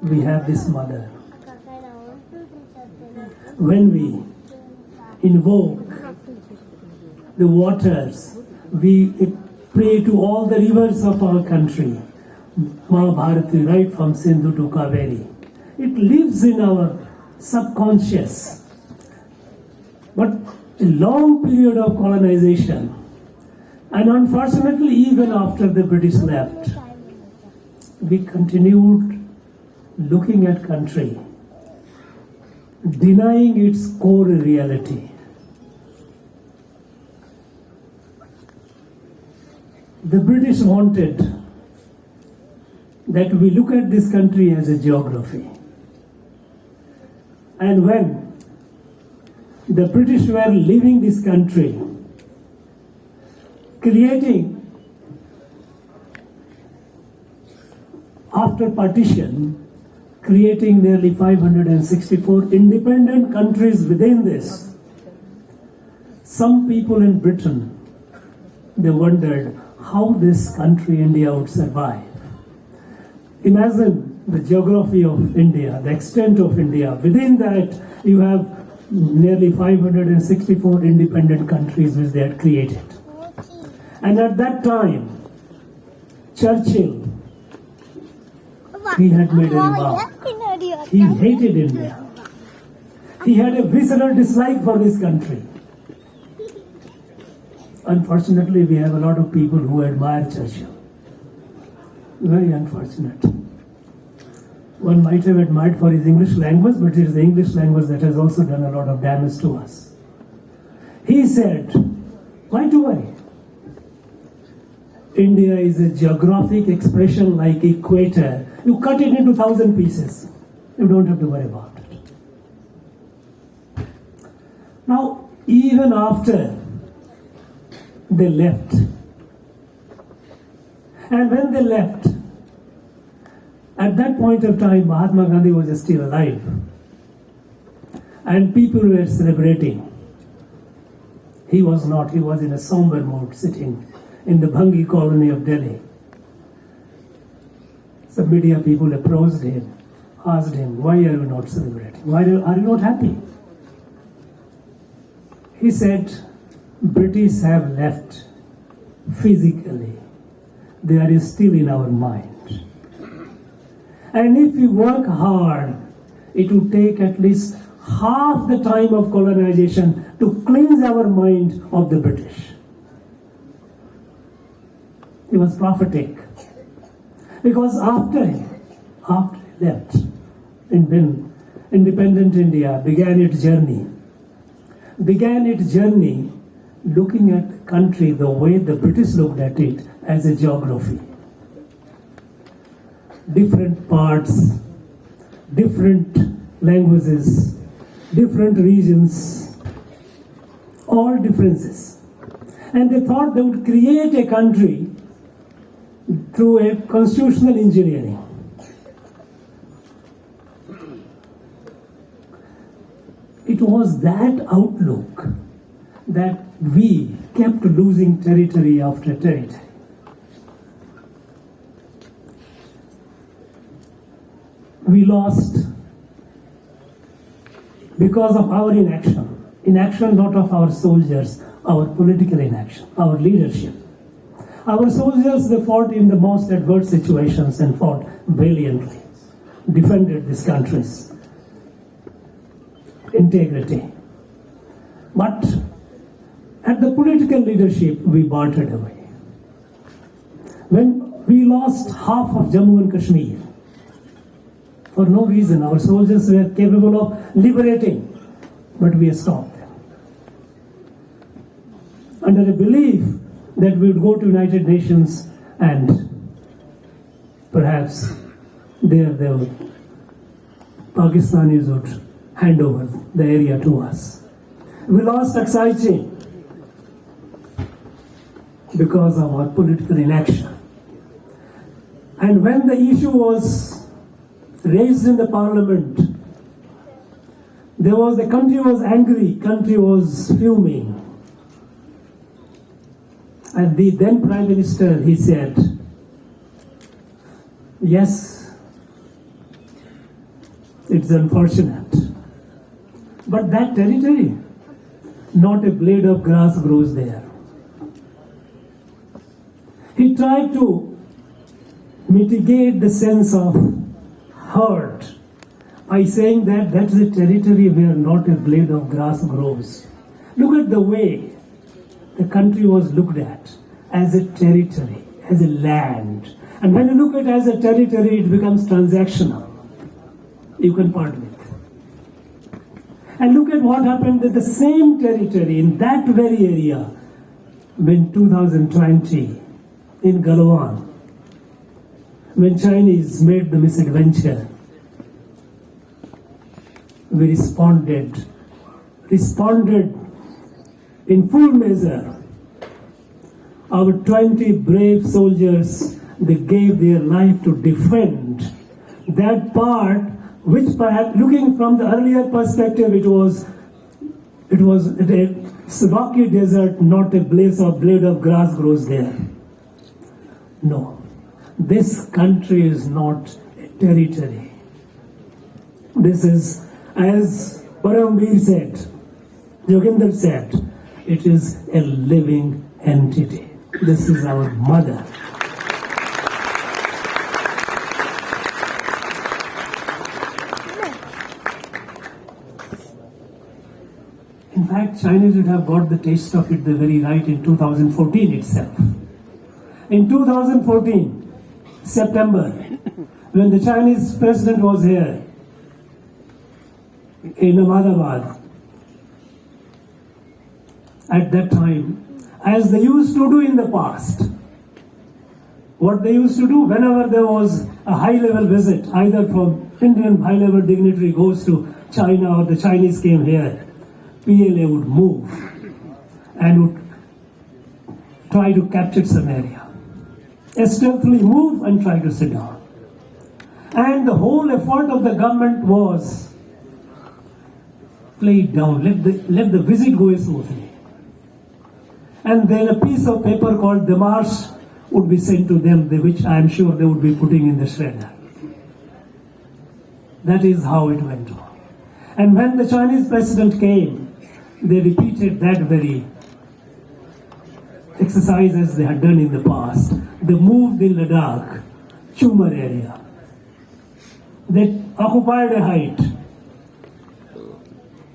we have this mother. When we invoke the waters, we pray to all the rivers of our country, Mahabharati, right from Sindhu to Kaveri. It lives in our subconscious. But a long period of colonization, and unfortunately even after the British left, we continued looking at country, denying its core reality. The British wanted that we look at this country as a geography. And when the British were leaving this country, creating, after partition, creating nearly 564 independent countries within this, some people in Britain, they wondered how this country, India, would survive. Imagine the geography of India, the extent of India. Within that, you have nearly 564 independent countries which they had created. And at that time, Churchill, he had made a remark. He hated India. He had a visceral dislike for this country. Unfortunately, we have a lot of people who admire Churchill. Very unfortunate. One might have admired for his English language, but it is the English language that has also done a lot of damage to us. He said, why to worry? India is a geographic expression like equator. You cut it into 1,000 pieces. You don't have to worry about it. Now, even after they left, and when they left, at that point of time, Mahatma Gandhi was still alive. And people were celebrating. He was not. He was in a somber mood, sitting in the Bhangi colony of Delhi. Some media people approached him, asked him, why are you not celebrating? Why are you not happy? He said, British have left physically. They are still in our mind. And if we work hard, it will take at least half the time of colonization to cleanse our mind of the British. He was prophetic. Because after he left, and then independent India began its journey looking at the country the way the British looked at it, as a geography. Different parts, different languages, different regions, all differences. And they thought they would create a country through a constitutional engineering. It was that outlook that we kept losing territory after territory. We lost because of our inaction not of our soldiers, our political inaction, our leadership. Our soldiers, they fought in the most adverse situations and fought valiantly, defended this country's integrity. But at the political leadership, we bartered away. When we lost half of Jammu and Kashmir, for no reason, our soldiers were capable of liberating, but we stopped them. Under a belief that we would go to United Nations and perhaps there the Pakistanis would hand over the area to us. We lost Aksai because of our political inaction. And when the issue was raised in the parliament, the country was angry, country was fuming. And the then Prime Minister, he said, yes, It's unfortunate. But that territory, not a blade of grass grows there. He tried to mitigate the sense of hurt by saying that that's a territory where not a blade of grass grows. Look at the way the country was looked at as a territory, as a land. And when you look at it as a territory, it becomes transactional. You can part with. And look at what happened with the same territory in that very area when 2020 in Galwan, when Chinese made the misadventure. We responded in full measure. Our 20 brave soldiers, they gave their life to defend that part, which perhaps looking from the earlier perspective, it was a rocky desert, not a blade of grass grows there. No, this country is not a territory. This is, as Paramveer said, Yoginder said, it is a living entity. This is our mother. In fact, Chinese would have got the taste of it the very right in 2014 itself. In 2014, September, when the Chinese president was here in Ahmedabad, at that time, as they used to do in the past, what they used to do whenever there was a high-level visit, either from Indian high-level dignitary goes to China or the Chinese came here, PLA would move and would try to capture some area. Stealthily move and try to sit down. And the whole effort of the government was play it down, let the visit go smoothly. And then a piece of paper called Demarche would be sent to them, which I am sure they would be putting in the shredder. That is how it went on. And when the Chinese president came, they repeated that very exercise as they had done in the past. They moved in Ladakh, Chumar area. They occupied a height.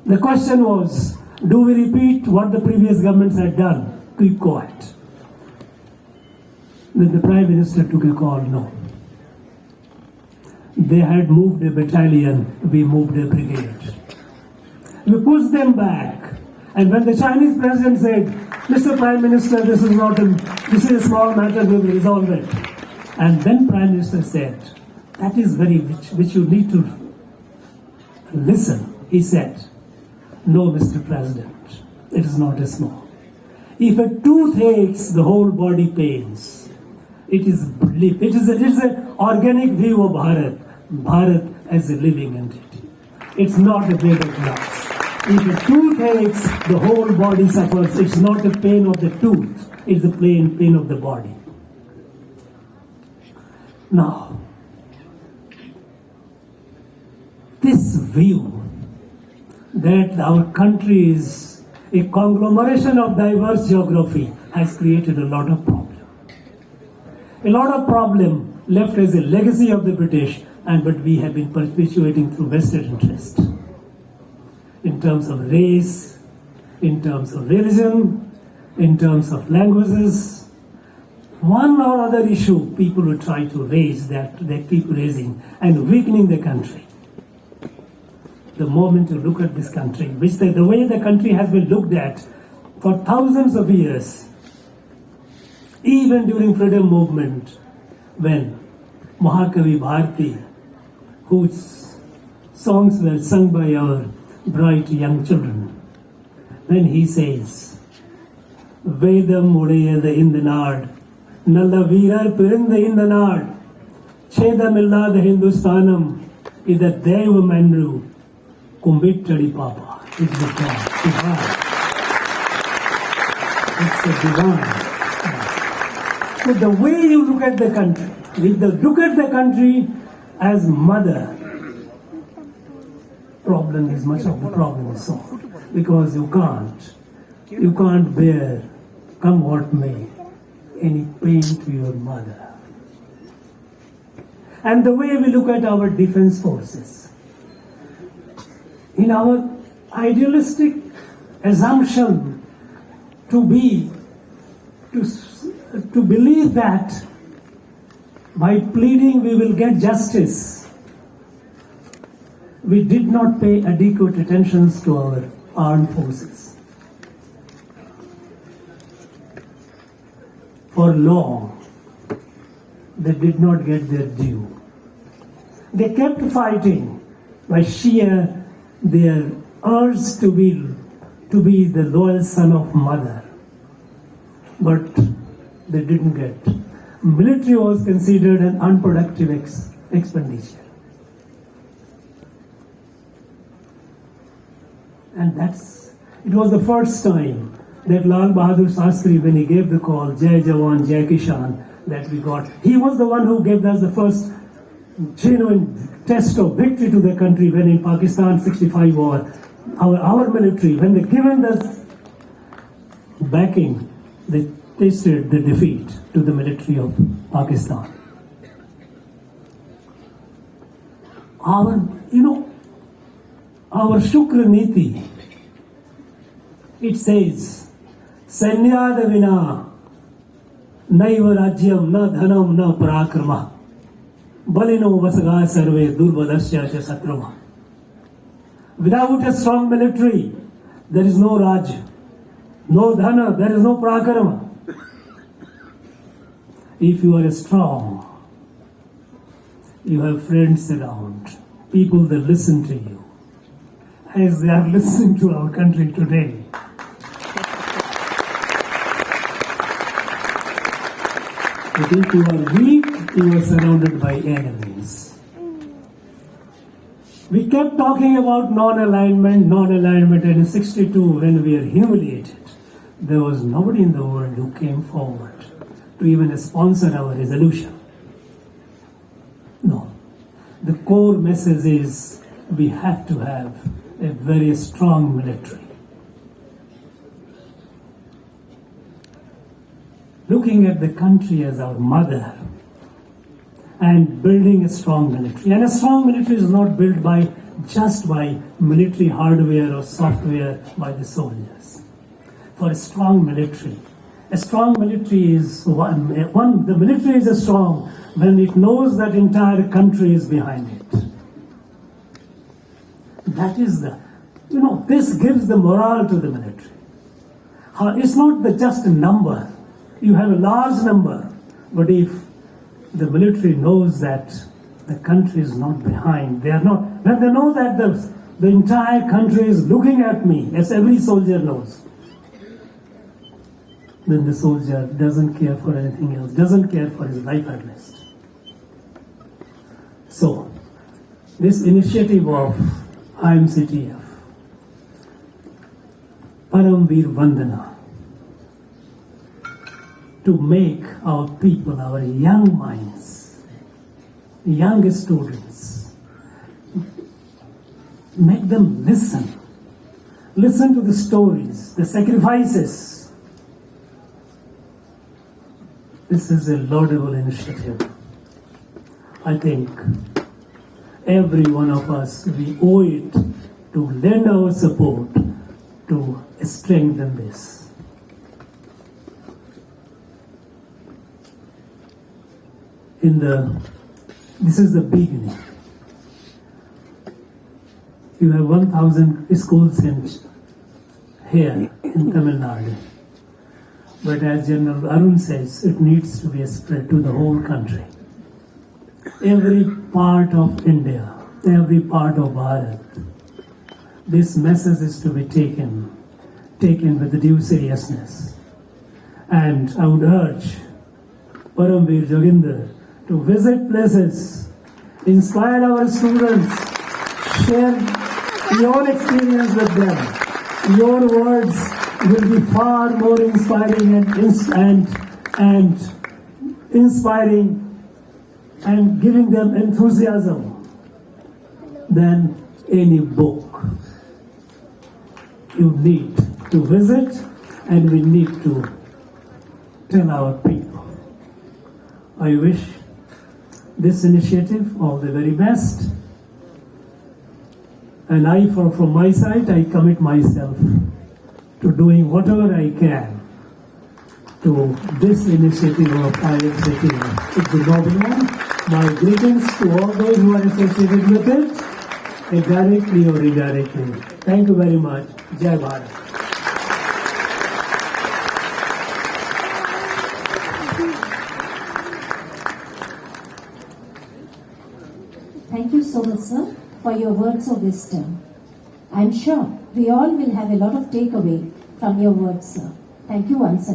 The question was, do we repeat what the previous governments had done? Keep quiet. Then the Prime Minister took a call, no. They had moved a battalion, we moved a brigade. We pushed them back. And when the Chinese president said, Mr. Prime Minister, this is a small matter, we will resolve it. And then Prime Minister said, that is which you need to listen. He said, no, Mr. President, it is not a small. If a tooth aches, the whole body pains. It is an organic view of Bharat as a living entity. It's not a blade of grass. If a tooth aches, the whole body suffers. It's not a pain of the tooth, it's the pain of the body. Now, this view that our country is a conglomeration of diverse geography has created a lot of problem. A lot of problem left as a legacy of the British, but we have been perpetuating through vested interest. In terms of race, in terms of religion, in terms of languages, one or other issue people will try to raise that they keep raising and weakening the country. The moment you look at this country, the way the country has been looked at for thousands of years, even during freedom movement, when Mahakavi Bharati, whose songs were sung by our bright young children, when he says, Vedam Udayada in the Nard, Nalla Veerar Pirinda in the Nard, Chedamillada Hindustanam, Ida Deva Manru, Kumbittadi Papa. It's the divine. It's the divine. So the way you look at the country, if you look at the country as mother, problem is much of the problem is solved. Because you can't bear, come what may, any pain to your mother. And the way we look at our defense forces, in our idealistic assumption to believe that by pleading we will get justice, we did not pay adequate attention to our armed forces. For long, they did not get their due. They kept fighting by sheer their urge to be the loyal son of mother. But they didn't get. Military was considered an unproductive expenditure. And it was the first time that Lal Bahadur Shastri, when he gave the call, Jai Jawan, Jai Kishan, that we got, he was the one who gave us the first genuine test of victory to the country when in Pakistan 65 war, our military, when they given the backing, they tasted the defeat to the military of Pakistan. Our Shukra Niti, it says, Sainyada vina naiva rajyam na dhanam na parakrama balino vasaga sarve durbadasya satrava. Without a strong military, there is no Raj, no Dhana, there is no Prakarama. If you are strong, you have friends around, people that listen to you, as they are listening to our country today. But if you are weak, you are surrounded by enemies. We kept talking about non-alignment, and in 62, when we were humiliated, there was nobody in the world who came forward to even sponsor our resolution. No. The core message is we have to have a very strong military. Looking at the country as our mother and building a strong military. And a strong military is not built just by military hardware or software by the soldiers. For a strong military is the military is strong when it knows that entire country is behind it. That is this gives the morale to the military. It's not just a number. You have a large number, but if the military knows that the country is not behind, when they know that the entire country is looking at me, as every soldier knows, then the soldier doesn't care for anything else, doesn't care for his life at least. So, this initiative of IMCTF, Paramveer Vandana, to make our people, our young minds, young students, make them listen to the stories, the sacrifices. This is a laudable initiative. I think every one of us, we owe it to lend our support to strengthen this. This is the beginning. You have 1,000 schools here in Tamil Nadu. But as General Arun says, it needs to be spread to the whole country. Every part of India, every part of Bharat, this message is to be taken with the due seriousness. And I would urge Paramveer Joginder to visit places, inspire our students, share your experience with them. Your words will be far more inspiring and inspiring and giving them enthusiasm than any book. You need to visit, and we need to tell our people. I wish this initiative all the very best. And from my side, I commit myself to doing whatever I can to this initiative of Iron City. It's a noble one. My greetings to all those who are associated with it, directly or indirectly. Thank you very much. Jai Bharat. Thank you so much, sir, for your words of wisdom. I'm sure we all will have a lot of takeaway from your words, sir. Thank you once again.